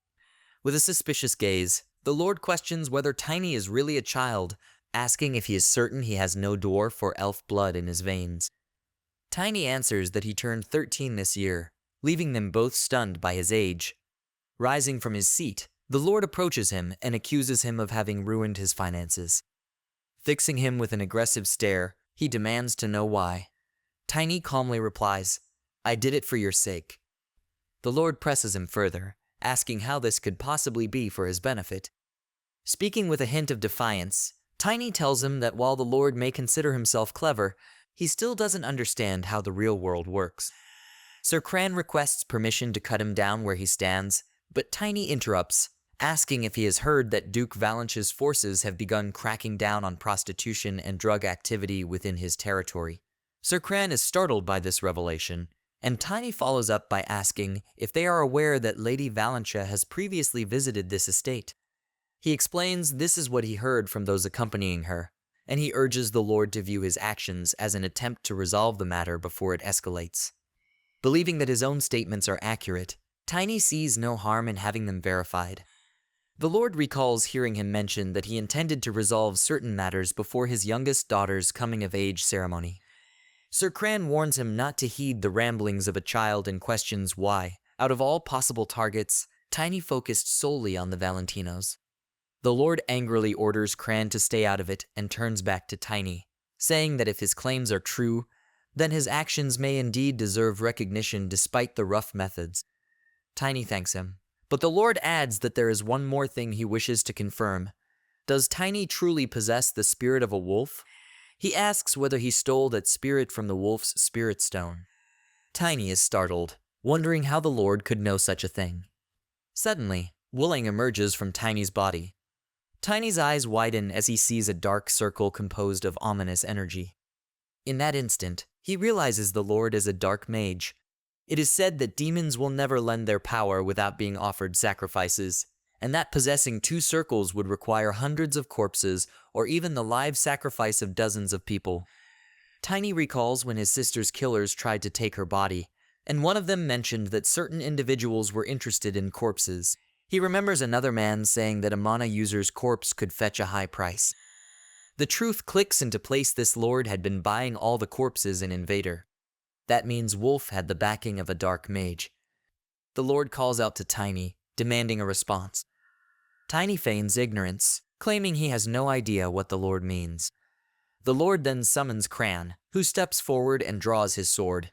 With a suspicious gaze, the Lord questions whether Tiny is really a child, asking if he is certain he has no dwarf or elf blood in his veins. Tiny answers that he turned 13 this year, leaving them both stunned by his age. Rising from his seat, the Lord approaches him and accuses him of having ruined his finances. Fixing him with an aggressive stare, he demands to know why. Tiny calmly replies, "I did it for your sake." The Lord presses him further, asking how this could possibly be for his benefit. Speaking with a hint of defiance, Tiny tells him that while the Lord may consider himself clever, he still doesn't understand how the real world works. Sir Cran requests permission to cut him down where he stands, but Tiny interrupts, asking if he has heard that Duke Valentia's forces have begun cracking down on prostitution and drug activity within his territory. Sir Cran is startled by this revelation, and Tiny follows up by asking if they are aware that Lady Valentia has previously visited this estate. He explains this is what he heard from those accompanying her, and he urges the Lord to view his actions as an attempt to resolve the matter before it escalates. Believing that his own statements are accurate, Tiny sees no harm in having them verified. The Lord recalls hearing him mention that he intended to resolve certain matters before his youngest daughter's coming-of-age ceremony. Sir Cran warns him not to heed the ramblings of a child and questions why, out of all possible targets, Tiny focused solely on the Valentinos. The Lord angrily orders Cran to stay out of it and turns back to Tiny, saying that if his claims are true, then his actions may indeed deserve recognition despite the rough methods. Tiny thanks him, but the Lord adds that there is one more thing he wishes to confirm. Does Tiny truly possess the spirit of a wolf? He asks whether he stole that spirit from the wolf's spirit stone. Tiny is startled, wondering how the Lord could know such a thing. Suddenly, Wooling emerges from Tiny's body. Tiny's eyes widen as he sees a dark circle composed of ominous energy. In that instant, he realizes the Lord is a dark mage. It is said that demons will never lend their power without being offered sacrifices, and that possessing two circles would require hundreds of corpses or even the live sacrifice of dozens of people. Tiny recalls when his sister's killers tried to take her body, and one of them mentioned that certain individuals were interested in corpses. He remembers another man saying that a mana user's corpse could fetch a high price. The truth clicks into place. This Lord had been buying all the corpses in Invader. That means Wolf had the backing of a dark mage. The Lord calls out to Tiny, demanding a response. Tiny feigns ignorance, claiming he has no idea what the Lord means. The Lord then summons Cran, who steps forward and draws his sword.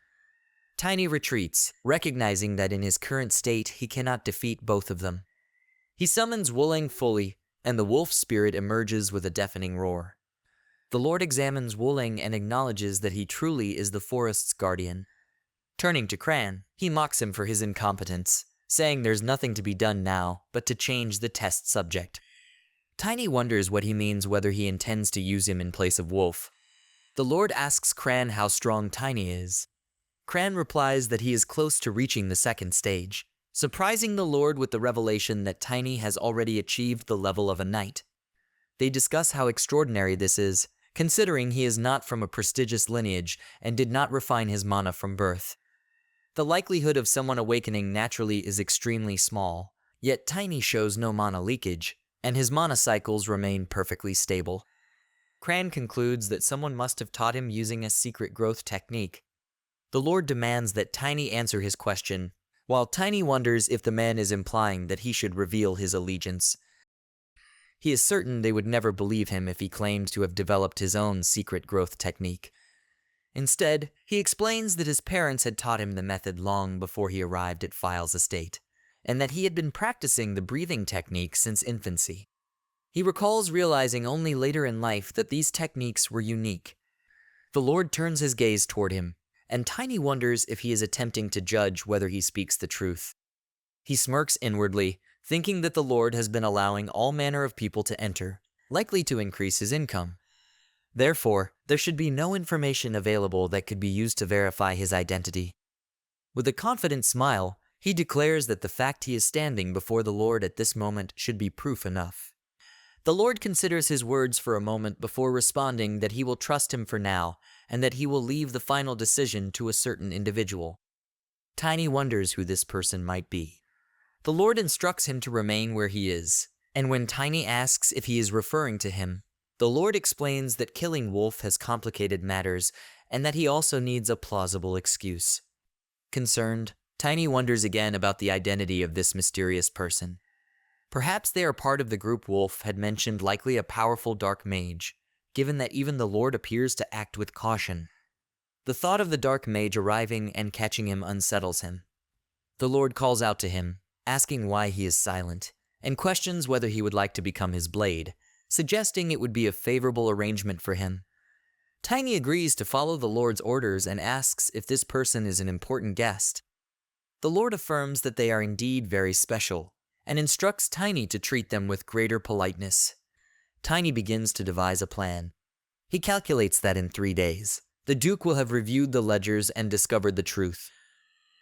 Tiny retreats, recognizing that in his current state he cannot defeat both of them. He summons Wooling fully, and the wolf spirit emerges with a deafening roar. The Lord examines Wooling and acknowledges that he truly is the forest's guardian. Turning to Cran, he mocks him for his incompetence, saying there's nothing to be done now but to change the test subject. Tiny wonders what he means, whether he intends to use him in place of Wolf. The Lord asks Cran how strong Tiny is. Cran replies that he is close to reaching the second stage, surprising the Lord with the revelation that Tiny has already achieved the level of a knight. They discuss how extraordinary this is, considering he is not from a prestigious lineage and did not refine his mana from birth. The likelihood of someone awakening naturally is extremely small, yet Tiny shows no mana leakage, and his mana cycles remain perfectly stable. Cran concludes that someone must have taught him using a secret growth technique. The Lord demands that Tiny answer his question, while Tiny wonders if the man is implying that he should reveal his allegiance. He is certain they would never believe him if he claimed to have developed his own secret growth technique. Instead, he explains that his parents had taught him the method long before he arrived at File's estate, and that he had been practicing the breathing technique since infancy. He recalls realizing only later in life that these techniques were unique. The Lord turns his gaze toward him, and Tiny wonders if he is attempting to judge whether he speaks the truth. He smirks inwardly, thinking that the Lord has been allowing all manner of people to enter, likely to increase his income. Therefore, there should be no information available that could be used to verify his identity. With a confident smile, he declares that the fact he is standing before the Lord at this moment should be proof enough. The Lord considers his words for a moment before responding that he will trust him for now, and that he will leave the final decision to a certain individual. Tiny wonders who this person might be. The Lord instructs him to remain where he is, and when Tiny asks if he is referring to him, the Lord explains that killing Wolf has complicated matters, and that he also needs a plausible excuse. Concerned, Tiny wonders again about the identity of this mysterious person. Perhaps they are part of the group Wolf had mentioned, likely a powerful dark mage, given that even the Lord appears to act with caution. The thought of the dark mage arriving and catching him unsettles him. The Lord calls out to him, asking why he is silent, and questions whether he would like to become his blade, suggesting it would be a favorable arrangement for him. Tiny agrees to follow the Lord's orders and asks if this person is an important guest. The Lord affirms that they are indeed very special, and instructs Tiny to treat them with greater politeness. Tiny begins to devise a plan. He calculates that in 3 days, the Duke will have reviewed the ledgers and discovered the truth.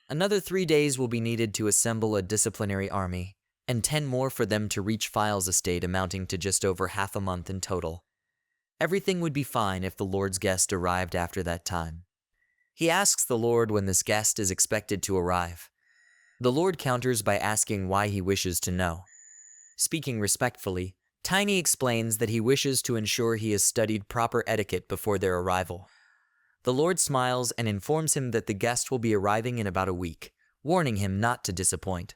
Another 3 days will be needed to assemble a disciplinary army, and 10 more for them to reach File's estate, amounting to just over half a month in total. Everything would be fine if the Lord's guest arrived after that time. He asks the Lord when this guest is expected to arrive. The Lord counters by asking why he wishes to know. Speaking respectfully, Tiny explains that he wishes to ensure he has studied proper etiquette before their arrival. The Lord smiles and informs him that the guest will be arriving in about a week, warning him not to disappoint.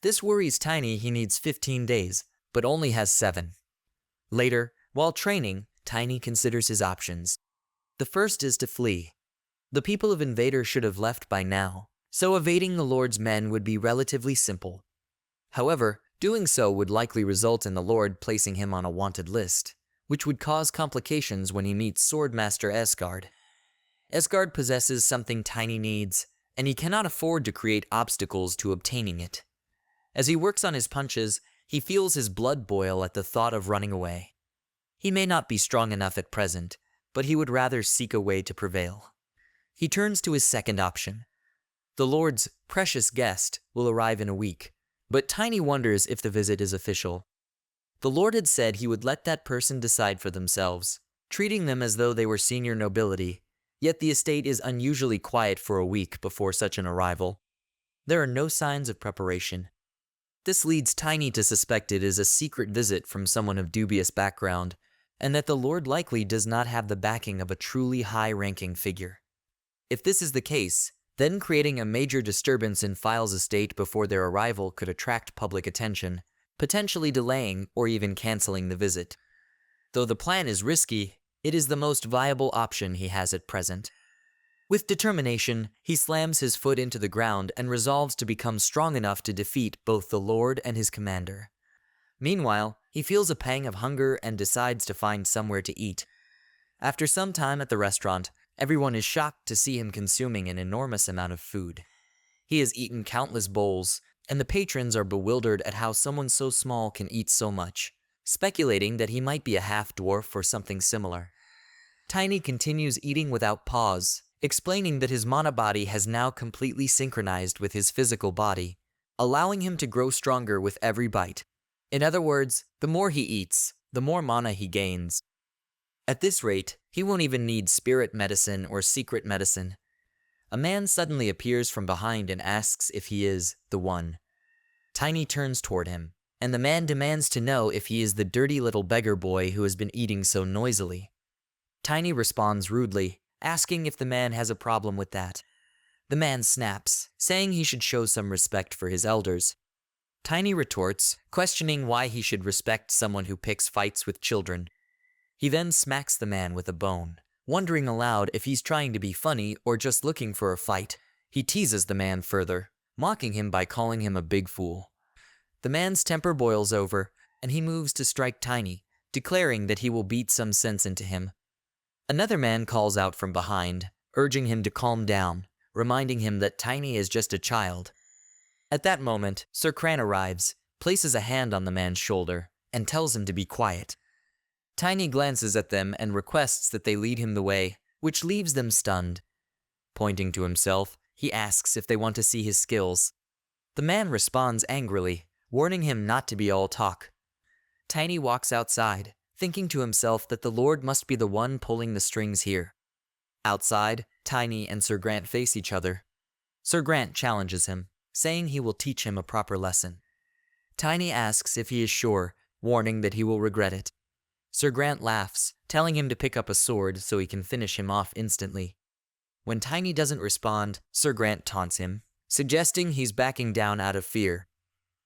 This worries Tiny. He needs 15 days, but only has 7. Later, while training, Tiny considers his options. The first is to flee. The people of Invader should have left by now, so evading the Lord's men would be relatively simple. However, doing so would likely result in the Lord placing him on a wanted list, which would cause complications when he meets Swordmaster Esgard. Esgard possesses something Tiny needs, and he cannot afford to create obstacles to obtaining it. As he works on his punches, he feels his blood boil at the thought of running away. He may not be strong enough at present, but he would rather seek a way to prevail. He turns to his second option. The Lord's precious guest will arrive in a week, but Tiny wonders if the visit is official. The Lord had said he would let that person decide for themselves, treating them as though they were senior nobility, yet the estate is unusually quiet for a week before such an arrival. There are no signs of preparation. This leads Tiny to suspect it is a secret visit from someone of dubious background, and that the Lord likely does not have the backing of a truly high-ranking figure. If this is the case, then creating a major disturbance in File's estate before their arrival could attract public attention, potentially delaying or even canceling the visit. Though the plan is risky, it is the most viable option he has at present. With determination, he slams his foot into the ground and resolves to become strong enough to defeat both the Lord and his commander. Meanwhile, he feels a pang of hunger and decides to find somewhere to eat. After some time at the restaurant, everyone is shocked to see him consuming an enormous amount of food. He has eaten countless bowls, and the patrons are bewildered at how someone so small can eat so much, speculating that he might be a half-dwarf or something similar. Tiny continues eating without pause, explaining that his mana body has now completely synchronized with his physical body, allowing him to grow stronger with every bite. In other words, the more he eats, the more mana he gains. At this rate, he won't even need spirit medicine or secret medicine. A man suddenly appears from behind and asks if he is the one. Tiny turns toward him, and the man demands to know if he is the dirty little beggar boy who has been eating so noisily. Tiny responds rudely, asking if the man has a problem with that. The man snaps, saying he should show some respect for his elders. Tiny retorts, questioning why he should respect someone who picks fights with children. He then smacks the man with a bone, wondering aloud if he's trying to be funny or just looking for a fight. He teases the man further, mocking him by calling him a big fool. The man's temper boils over, and he moves to strike Tiny, declaring that he will beat some sense into him. Another man calls out from behind, urging him to calm down, reminding him that Tiny is just a child. At that moment, Sir Cran arrives, places a hand on the man's shoulder, and tells him to be quiet. Tiny glances at them and requests that they lead him the way, which leaves them stunned. Pointing to himself, he asks if they want to see his skills. The man responds angrily, warning him not to be all talk. Tiny walks outside, thinking to himself that the Lord must be the one pulling the strings here. Outside, Tiny and Sir Grant face each other. Sir Grant challenges him, saying he will teach him a proper lesson. Tiny asks if he is sure, warning that he will regret it. Sir Grant laughs, telling him to pick up a sword so he can finish him off instantly. When Tiny doesn't respond, Sir Grant taunts him, suggesting he's backing down out of fear.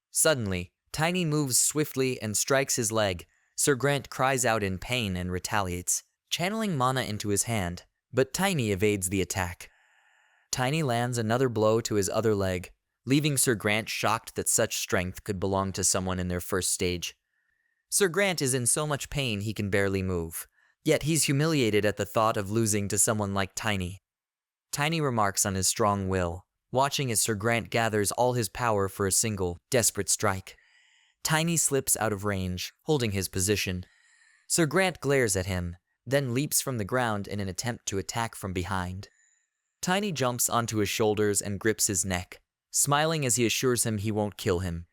Suddenly, Tiny moves swiftly and strikes his leg. Sir Grant cries out in pain and retaliates, channeling mana into his hand, but Tiny evades the attack. Tiny lands another blow to his other leg, leaving Sir Grant shocked that such strength could belong to someone in their first stage. Sir Grant is in so much pain he can barely move, yet he's humiliated at the thought of losing to someone like Tiny. Tiny remarks on his strong will, watching as Sir Grant gathers all his power for a single, desperate strike. Tiny slips out of range, holding his position. Sir Grant glares at him, then leaps from the ground in an attempt to attack from behind. Tiny jumps onto his shoulders and grips his neck, smiling as he assures him he won't kill him.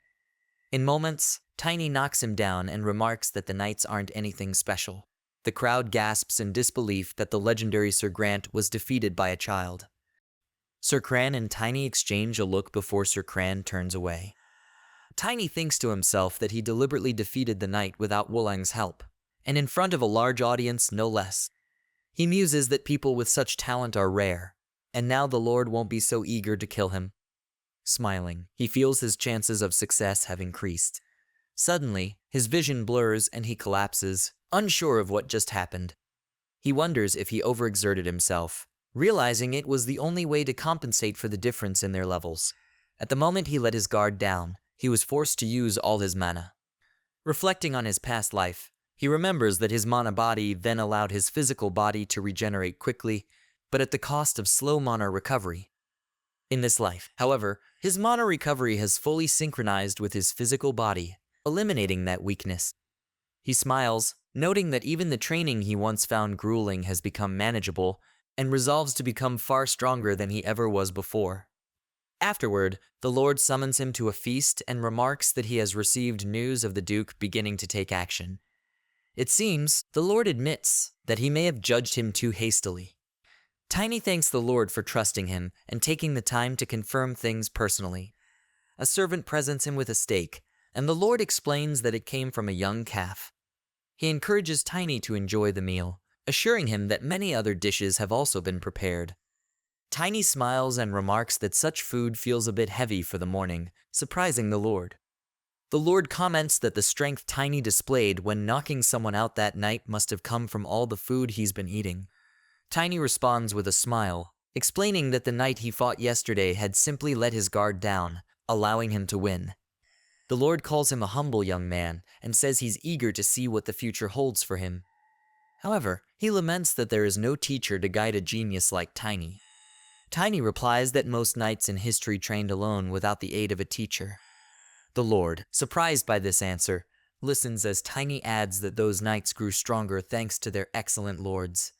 In moments, Tiny knocks him down and remarks that the knights aren't anything special. The crowd gasps in disbelief that the legendary Sir Grant was defeated by a child. Sir Kran and Tiny exchange a look before Sir Kran turns away. Tiny thinks to himself that he deliberately defeated the knight without Wulang's help, and in front of a large audience no less. He muses that people with such talent are rare, and now the Lord won't be so eager to kill him. Smiling, he feels his chances of success have increased. Suddenly, his vision blurs and he collapses, unsure of what just happened. He wonders if he overexerted himself, realizing it was the only way to compensate for the difference in their levels. At the moment he let his guard down, he was forced to use all his mana. Reflecting on his past life, he remembers that his mana body then allowed his physical body to regenerate quickly, but at the cost of slow mana recovery. In this life, however, his mana recovery has fully synchronized with his physical body, eliminating that weakness. He smiles, noting that even the training he once found grueling has become manageable, and resolves to become far stronger than he ever was before. Afterward, the Lord summons him to a feast and remarks that he has received news of the Duke beginning to take action. It seems the Lord admits that he may have judged him too hastily. Tiny thanks the Lord for trusting him and taking the time to confirm things personally. A servant presents him with a steak, and the Lord explains that it came from a young calf. He encourages Tiny to enjoy the meal, assuring him that many other dishes have also been prepared. Tiny smiles and remarks that such food feels a bit heavy for the morning, surprising the Lord. The Lord comments that the strength Tiny displayed when knocking someone out that night must have come from all the food he's been eating. Tiny responds with a smile, explaining that the knight he fought yesterday had simply let his guard down, allowing him to win. The Lord calls him a humble young man and says he's eager to see what the future holds for him. However, he laments that there is no teacher to guide a genius like Tiny. Tiny replies that most knights in history trained alone without the aid of a teacher. The Lord, surprised by this answer, listens as Tiny adds that those knights grew stronger thanks to their excellent lords.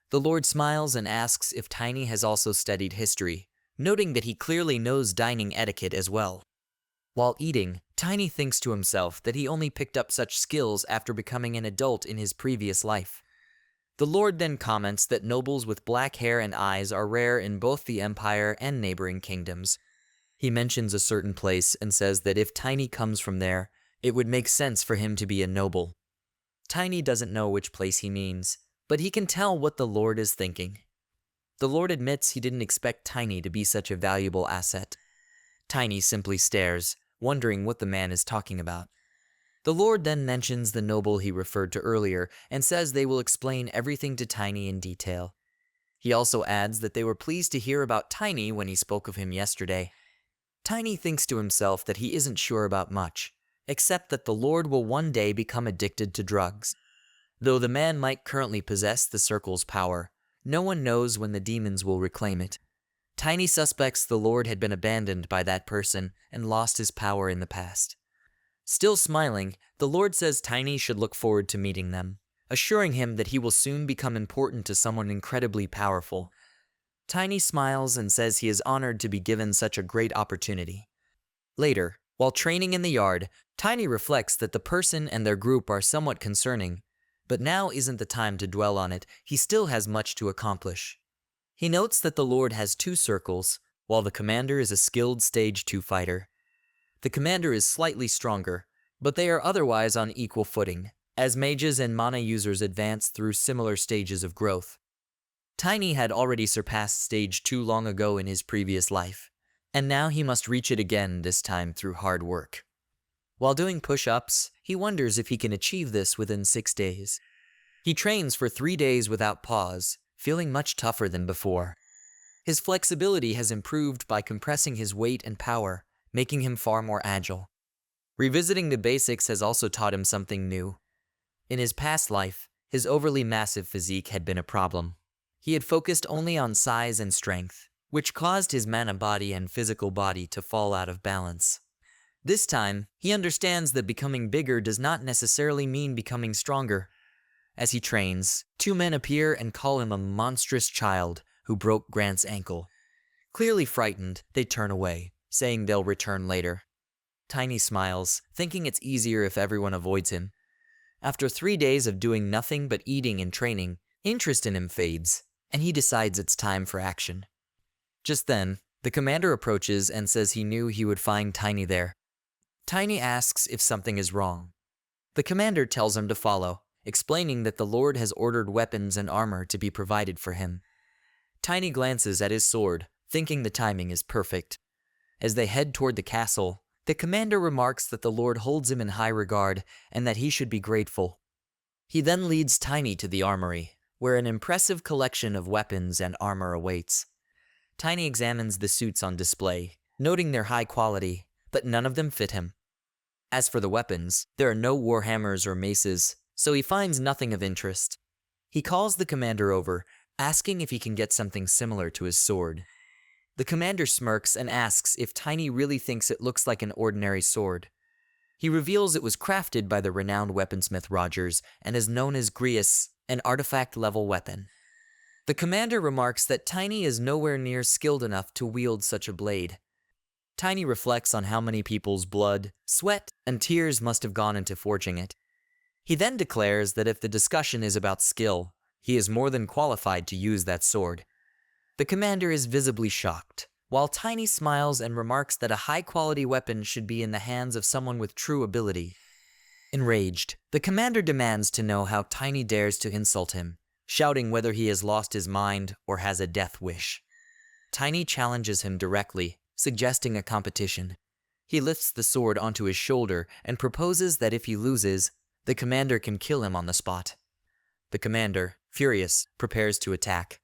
The Lord smiles and asks if Tiny has also studied history, noting that he clearly knows dining etiquette as well. While eating, Tiny thinks to himself that he only picked up such skills after becoming an adult in his previous life. The Lord then comments that nobles with black hair and eyes are rare in both the Empire and neighboring kingdoms. He mentions a certain place and says that if Tiny comes from there, it would make sense for him to be a noble. Tiny doesn't know which place he means, but he can tell what the Lord is thinking. The Lord admits he didn't expect Tiny to be such a valuable asset. Tiny simply stares, wondering what the man is talking about. The Lord then mentions the noble he referred to earlier and says they will explain everything to Tiny in detail. He also adds that they were pleased to hear about Tiny when he spoke of him yesterday. Tiny thinks to himself that he isn't sure about much, except that the Lord will one day become addicted to drugs. Though the man might currently possess the circle's power, no one knows when the demons will reclaim it. Tiny suspects the Lord had been abandoned by that person and lost his power in the past. Still smiling, the Lord says Tiny should look forward to meeting them, assuring him that he will soon become important to someone incredibly powerful. Tiny smiles and says he is honored to be given such a great opportunity. Later, while training in the yard, Tiny reflects that the person and their group are somewhat concerning, but now isn't the time to dwell on it. He still has much to accomplish. He notes that the Lord has 2 circles, while the commander is a skilled stage 2 fighter. The commander is slightly stronger, but they are otherwise on equal footing, as mages and mana users advance through similar stages of growth. Tiny had already surpassed stage 2 long ago in his previous life, and now he must reach it again, this time through hard work. While doing push-ups, he wonders if he can achieve this within 6 days. He trains for 3 days without pause, feeling much tougher than before. His flexibility has improved by compressing his weight and power, making him far more agile. Revisiting the basics has also taught him something new. In his past life, his overly massive physique had been a problem. He had focused only on size and strength, which caused his mana body and physical body to fall out of balance. This time, he understands that becoming bigger does not necessarily mean becoming stronger. As he trains, 2 men appear and call him a monstrous child who broke Grant's ankle. Clearly frightened, they turn away, saying they'll return later. Tiny smiles, thinking it's easier if everyone avoids him. After 3 days of doing nothing but eating and training, interest in him fades, and he decides it's time for action. Just then, the commander approaches and says he knew he would find Tiny there. Tiny asks if something is wrong. The commander tells him to follow, explaining that the Lord has ordered weapons and armor to be provided for him. Tiny glances at his sword, thinking the timing is perfect. As they head toward the castle, the commander remarks that the Lord holds him in high regard and that he should be grateful. He then leads Tiny to the armory, where an impressive collection of weapons and armor awaits. Tiny examines the suits on display, noting their high quality, but none of them fit him. As for the weapons, there are no warhammers or maces, so he finds nothing of interest. He calls the commander over, asking if he can get something similar to his sword. The commander smirks and asks if Tiny really thinks it looks like an ordinary sword. He reveals it was crafted by the renowned weaponsmith Rogers and is known as Grius, an artifact-level weapon. The commander remarks that Tiny is nowhere near skilled enough to wield such a blade. Tiny reflects on how many people's blood, sweat, and tears must have gone into forging it. He then declares that if the discussion is about skill, he is more than qualified to use that sword. The commander is visibly shocked, while Tiny smiles and remarks that a high-quality weapon should be in the hands of someone with true ability. Enraged, the commander demands to know how Tiny dares to insult him, shouting whether he has lost his mind or has a death wish. Tiny challenges him directly, suggesting a competition. He lifts the sword onto his shoulder and proposes that if he loses, the commander can kill him on the spot. The commander, furious, prepares to attack.